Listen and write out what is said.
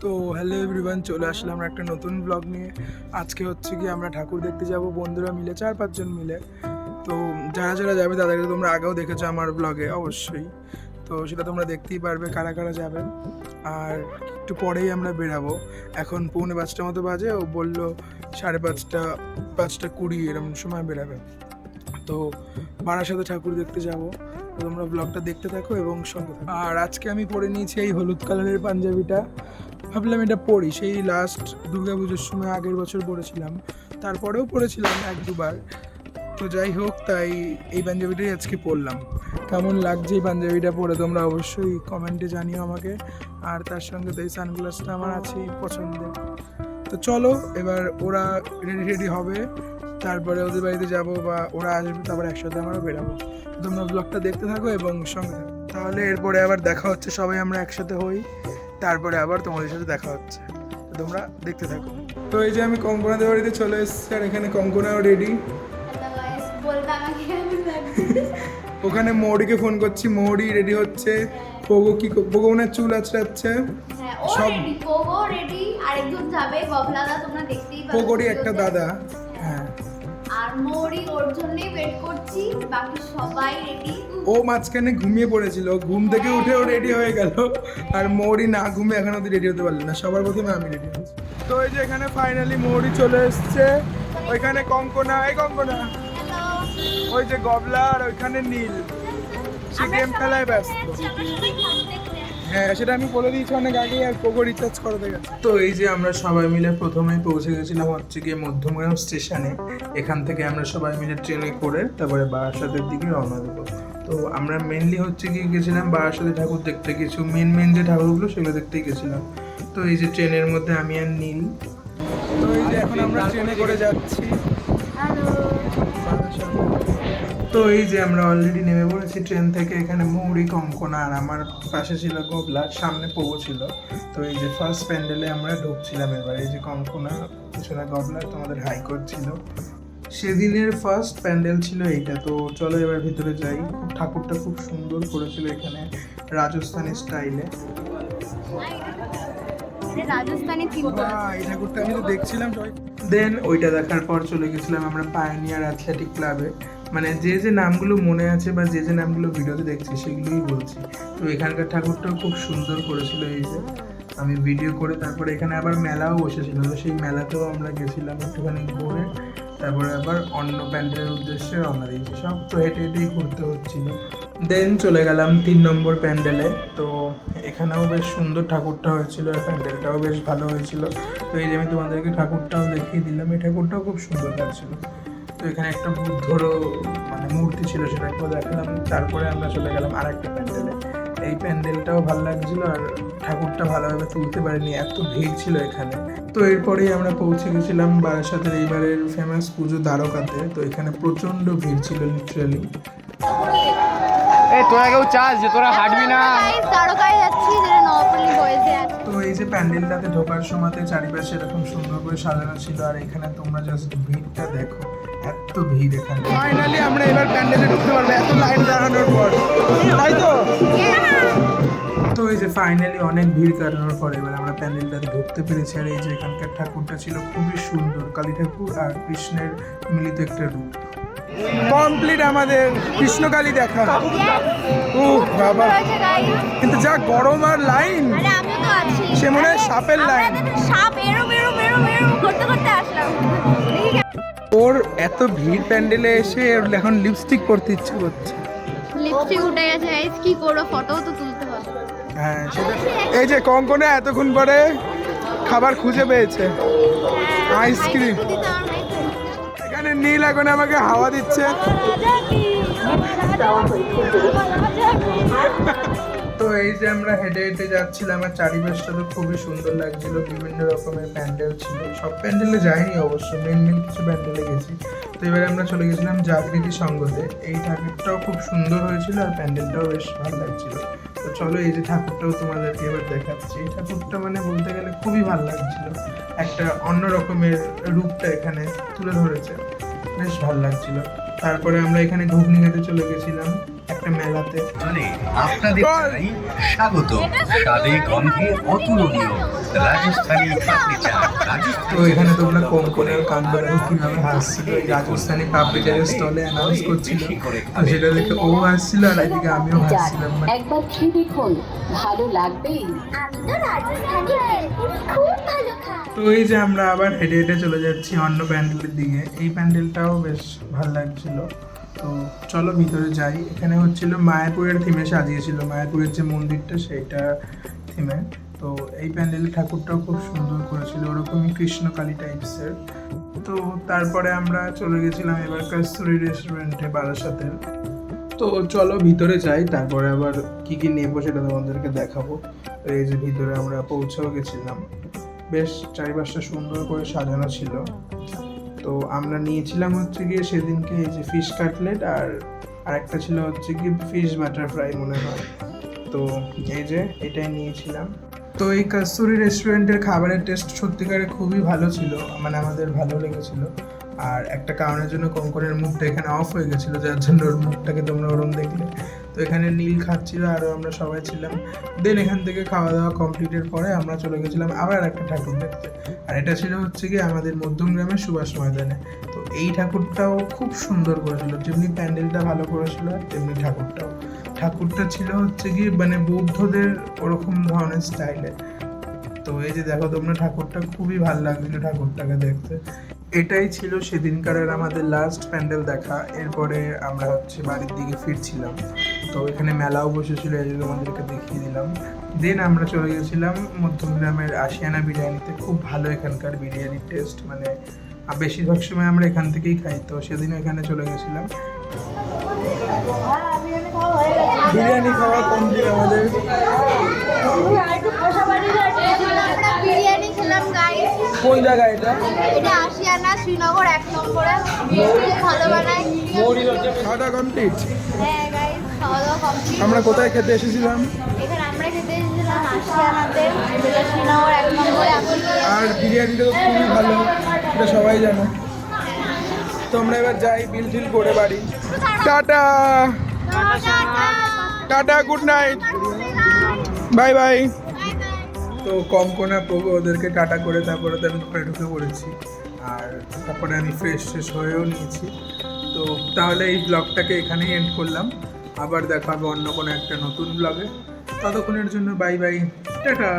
তো hello everyone, চলে আসলাম একটা নতুন ব্লগ নিয়ে। আজকে হচ্ছে কি আমরা ঠাকুর দেখতে যাব বন্ধুরা মিলে, 4-5 জন মিলে। তো যারা যারা যাবে তাদেরকে তোমরা আগেও দেখেছো আমার ব্লগে অবশ্যই, তো সেটা তোমরা দেখতেই পারবে কারা কারা যাবে। আর একটু পরেই আমরা বেরাবো, এখন 4:45 মতো বাজে। ও বললো 5:30, 5:20 এরকম সময় বেরাবে। তো বারাসাতে ঠাকুর দেখতে যাব, তো তোমরা ব্লগটা দেখতে থাকো এবং সঙ্গে থাকো। আর আজকে আমি পরে নিয়েছি এই হলুদ কালারের পাঞ্জাবিটা। ভাবলাম এটা পরি, সেই লাস্ট দুর্গাপুজোর সময় আগের বছর পরেছিলাম, তারপরেও পরেছিলাম 1-2 বার। তো যাই হোক, তাই এই পাঞ্জাবিটাই আজকে পরলাম। কেমন লাগছে এই পাঞ্জাবিটা পরে তোমরা অবশ্যই কমেন্টে জানিও আমাকে। আর তার সঙ্গে তো এই সানগ্লাসটা আমার আছেই পছন্দের। তো চলো এবার ওরা রেডি হবে, তারপরে ওদের বাড়িতে যাব বা ওরা আসবে, তারপর একসাথে আমরা বেরাবো। তোমরা ব্লগটা দেখতে থাকো এবং সঙ্গে থাকো, তাহলে এরপরে আবার দেখা হচ্ছে, সবাই আমরা একসাথে হই, তারপরে আবার তোমাদের সাথে দেখা হচ্ছে। তো তোমরা দেখতে থাকো। তো এই যে আমি কঙ্কনাদের বাড়িতে চলে এসেছি, আর এখানে কঙ্কনাও রেডি। ওখানে মৌরিকে ফোন করছি, মৌরি রেডি হচ্ছে। পোগো পোগো ওনার চুল আঁচড়াচ্ছে সব। পোগো রেডি, আরেকজন যাবে গবলাদা, তোমরা দেখতেই পাচ্ছ। পোগোরই একটা দাদা, হ্যাঁ। আর মৌরি ওর জন্যই ওয়েট করছি, বাকি সবাই রেডি। ও মাঝখানে ঘুমিয়ে পড়েছিল, ঘুম থেকে উঠে ও রেডি হয়ে গেল। আর মৌরি না ঘুমিয়ে এখন অব্দি রেডি হতে পারলো না, সবার প্রথমে আমি রেডি হয়েছি। তো এই যে এখানে ফাইনালি মৌরি চলে এসছে। ওইখানে কঙ্কনা, এই কঙ্কনা, ওই যে গবলা, আর ওইখানে নীল, সে গেম খেলায় ব্যস্ত। হ্যাঁ, সেটা আমি বলে দিয়েছি অনেক আগে, আর পোগো রিচার্জ করাতে গেছে। তো এই যে আমরা সবাই মিলে প্রথমেই পৌঁছে গেছিলাম হচ্ছে গিয়ে মধ্যমগ্রাম স্টেশনে। এখান থেকে আমরা সবাই মিলে ট্রেনে করে তারপরে বারাসাতের দিকে রওনা দেবো। তো আমরা মেনলি হচ্ছে গিয়ে গেছিলাম বারাসাতে ঠাকুর দেখতে, কিছু মেন যে ঠাকুরগুলো সেগুলো দেখতেই গেছিলাম। তো এই যে ট্রেনের মধ্যে আমি আর নীল। তো এই যে এখন আমরা ট্রেনে করে যাচ্ছি। তো এই যে আমরা অলরেডি নেমে পড়েছি ট্রেন থেকে। এখানে মৌরি, কঙ্কনা আর আমার পাশে ছিল গবলা, সামনে পোগো ছিল। তো এই যে ফার্স্ট প্যান্ডেলে আমরা ঢুকছিলাম এবার। এই যে কঙ্কনা, পিছনে গবলা তোমাদের হাই করছিল। সেদিনের ফার্স্ট প্যান্ডেল ছিল এইটা। তো চলো এবার ভিতরে যাই। ঠাকুরটা খুব সুন্দর করেছিল এখানে, রাজস্থানি স্টাইলে। রাজস্থানি থিম। এই ঠাকুরটা আমি তো দেখছিলাম সবাই। দেন ওইটা দেখার পর চলে গেছিলাম আমরা পায়োনিয়ার অ্যাথলেটিক ক্লাবে। মানে যে যে নামগুলো মনে আছে বা যে যে নামগুলো ভিডিওতে দেখছি সেগুলোই বলছি। তো এখানকার ঠাকুরটাও খুব সুন্দর করেছিল। এই যে আমি ভিডিও করে, তারপরে এখানে আবার মেলাও বসেছিল, তো সেই মেলাতেও আমরা গেছিলাম একটুখানি ঘুরে, তারপরে আবার অন্য প্যান্ডেলের উদ্দেশ্যে রওনা দিয়েছি। সব তো হেঁটে হেঁটেই ঘুরতে হচ্ছিল। দেন চলে গেলাম 3 নম্বর প্যান্ডেলে। তো এখানেও বেশ সুন্দর ঠাকুরটা হয়েছিল, আর প্যান্ডেলটাও বেশ ভালো হয়েছিল। তো এই যে আমি তোমাদেরকে ঠাকুরটাও দেখিয়ে দিলাম, এই ঠাকুরটাও খুব সুন্দর লাগছিল। তো এখানে একটা বুদ্ধরও মানে মূর্তি ছিল, সেটাকেও দেখালাম। তারপরে আমরা চলে গেলাম আর একটা প্যান্ডেলে। এই প্যান্ডেলটাও ভালো লাগছিল, আর ঠাকুরটা ভালোভাবে তুলতে পারিনি, এত ভিড় ছিল এখানে। তো এরপরেই আমরা পৌঁছে গেছিলাম বারাসাতের এইবারের ফেমাস পুজো দ্বারকাতে। তো এখানে প্রচণ্ড ভিড় ছিল লিটারালি। এই তোরা কেউ চাস যে তোরা হাঁটবি না? দ্বারকায় যাচ্ছি, যেটা নবপল্লী বয়েছে আছে। তো এই যে প্যান্ডেলটাতে ঢোকার সময়তে চারিপাশে এরকম সুন্দর করে সাজানো ছিল, আর এখানে তোমরা জাস্ট ভিড়টা দেখো, এত ভিড় এখানে। ফাইনালি আমরা এবার প্যান্ডেলে ঢুকতে পারবো এত লাইন দাঁড়ানোর পর, তাই তো? তো এই যে ফাইনালি অনেক ভিড় কাটানোর পর এবার আমরা প্যান্ডেলটাতে ঢুকতে পেরেছি। আর এই যে এখানকার ঠাকুরটা ছিল খুবই সুন্দর, কালী ঠাকুর আর কৃষ্ণের মিলিত একটা রূপ। কমপ্লিট আমাদের কৃষ্ণকালী দেখা। ও বাবা, কিন্তু যা গরম আর লাইন, আরে আমিও তো আছি। সে মনে হয় সাপের লাইন। সাপ এরো করতে করতে আসলাম। ওর এত ভিড় প্যান্ডেলে এসে ওর এখন লিপস্টিক পরতে ইচ্ছে করছে। লিপস্টিক উঠে গেছে গাইস, কি করব, ফটোও তো তুলতে হবে। হ্যাঁ সেটা। এই যে কঙ্কনা এতক্ষণ পরে খাবার খুঁজে পেয়েছে, আইসক্রিম। এখানে নীল এখন আমাকে হাওয়া দিচ্ছে। তো এই যে আমরা হেঁটে হেঁটে যাচ্ছিলাম, আর চারিপাশটা তো খুবই সুন্দর লাগছিল, বিভিন্ন রকমের প্যান্ডেল ছিল। সব প্যান্ডেলে যাইনি অবশ্য, মেন কিছু প্যান্ডেলে গেছি। তো এবারে আমরা চলে গেছিলাম জাগৃতি সঙ্গতে। এই ঠাকুরটাও খুব সুন্দর হয়েছিল, আর প্যান্ডেলটাও বেশ ভালো লাগছিল। তো চলো এই যে ঠাকুরটাও তোমাদেরকে এবার দেখাচ্ছি। এই ঠাকুরটা মানে বলতে গেলে খুবই ভালো লাগছিল, একটা অন্য রকমের রূপটা এখানে তুলে ধরেছে, বেশ ভালো লাগছিল। তারপরে আমরা এখানে ঘুগনি খেতে চলে গেছিলাম। একটা মেলাতে। আপনাদের জানাই স্বাগত স্বাদে গন্ধে অতুলনীয় রাজস্থানী পাপড়ি চাট। তো এখানে তোমরা কোঙ্কনের কাণ্ড দেখো কিভাবে হাসছিল, এই রাজস্থানী পাপড়ি চাটের স্টলে অ্যানাউন্স করছিল, তো সেটা দেখে ও হাসছিল আর এদিকে আমিও হাসছিলাম। একবার খেয়ে দেখুন, ভালো লাগবেই। আমি তো রাজস্থানি ভেলপুরি খুব ভালো খাই। তো এই যে আমরা আবার হেঁটে হেঁটে চলে যাচ্ছি অন্য প্যান্ডেলের দিকে। এই প্যান্ডেলটাও বেশ ভালো লাগছিল। তো চলো ভিতরে যাই। এখানে হচ্ছিল মায়াপুরের থিমে সাজিয়েছিল, মায়াপুরের যে মন্দিরটা সেইটা থিমে। তো এই প্যান্ডেলের ঠাকুরটাও খুব সুন্দর করেছিল, ওরকমই কৃষ্ণকালী টাইপসের। তো তারপরে আমরা চলে গেছিলাম এবার কস্তুরী রেস্টুরেন্টে বারাসাতের। তো চলো ভিতরে যাই, তারপরে আবার কি কি নেবো সেটা তোমাদেরকে দেখাবো। তো এই যে ভিতরে আমরা পৌঁছেও গেছিলাম, বেশ চারিপাশটা সুন্দর করে সাজানো ছিল। তো আমরা নিয়েছিলাম হচ্ছে গিয়ে সেদিনকে এই যে ফিশ কাটলেট আর আরেকটা ছিল হচ্ছে কি ফিশ বাটার ফ্রাই মনে হয়। তো এই যে এটাই নিয়েছিলাম। তো এই কস্তুরী রেস্টুরেন্টের খাবারের টেস্ট সত্যিকারে খুবই ভালো ছিল, মানে আমাদের ভালো লেগেছিল। আর একটা কারণের জন্য কোঙ্কনের মুখটা এখানে অফ হয়ে গেছিলো, যার জন্য ওর মুখটাকে তোমরা ওরম দেখলে। তো এখানে নীল খাচ্ছিল, আরও আমরা সবাই ছিলাম। দেন এখান থেকে খাওয়া দাওয়া কমপ্লিটের পরে আমরা চলে গেছিলাম আবার একটা ঠাকুর দেখতে। আর এটা ছিল হচ্ছে কি আমাদের মধ্যমগ্রামের সুভাষ ময়দানে। তো এই ঠাকুরটাও খুব সুন্দর করেছিল, যেমনি প্যান্ডেলটা ভালো করেছিল তেমনি ঠাকুরটা ছিল হচ্ছে কি মানে বৌদ্ধদের ওরকম ধরনের স্টাইলে। তো এই যে দেখো তোমরা, ঠাকুরটা খুবই ভালো লাগছিল ঠাকুরটাকে দেখতে। এটাই ছিল সেদিনকার আমাদের লাস্ট প্যান্ডেল দেখা। এরপরে আমরা হচ্ছে বাড়ির দিকে ফিরছিলাম। তো এখানে মেলাও বসেছিল, এই যে তোমাদেরকে দেখিয়ে দিলাম। দেন আমরা চলে গেছিলাম মধ্যমগ্রামের আশিয়ানা বিরিয়ানিতে। খুব ভালো এখানকার বিরিয়ানির টেস্ট, মানে বেশিরভাগ সময় আমরা এখান থেকেই খাই। তো সেদিন এখানে চলে গেছিলাম। বিরিয়ানি খাওয়া কমপ্লিট আমাদের। আমরা বিরিয়ানি খেলাম গাইস। কোন জায়গায় এটা? এটা আশিয়ানা শ্রীনগর 1 নম্বরে। খুব ভালো বানায়। খাওয়া দাওয়া কমপ্লিট। হ্যাঁ গাইস, খাওয়া দাওয়া কমপ্লিট। আমরা কোথায় খেতে এসেছিলাম? এখানে আমরা খেতে এসেছিলাম আশিয়ানাতে, যেটা শ্রীনগর 1 নম্বরে আছে। আর বিরিয়ানিটা তো খুবই ভালো, এটা সবাই জানো। তো আমরা এবার যাই, বিল টিল করে বাড়ি। Tata tata, good night, bye bye. তো কঙ্কনা প্রভু ওদেরকে টাটা করে তারপরে তো আমি ঘরে ঢুকে পড়েছি। আর তারপরে আমি ফ্রেশ হয়েও নিয়েছি। তো তাহলে এই ব্লগটাকে এখানেই এন্ড করলাম। আবার দেখা হবে অন্য কোনো একটা নতুন ব্লগে। ততক্ষণের জন্য বাই বাই, টাটা।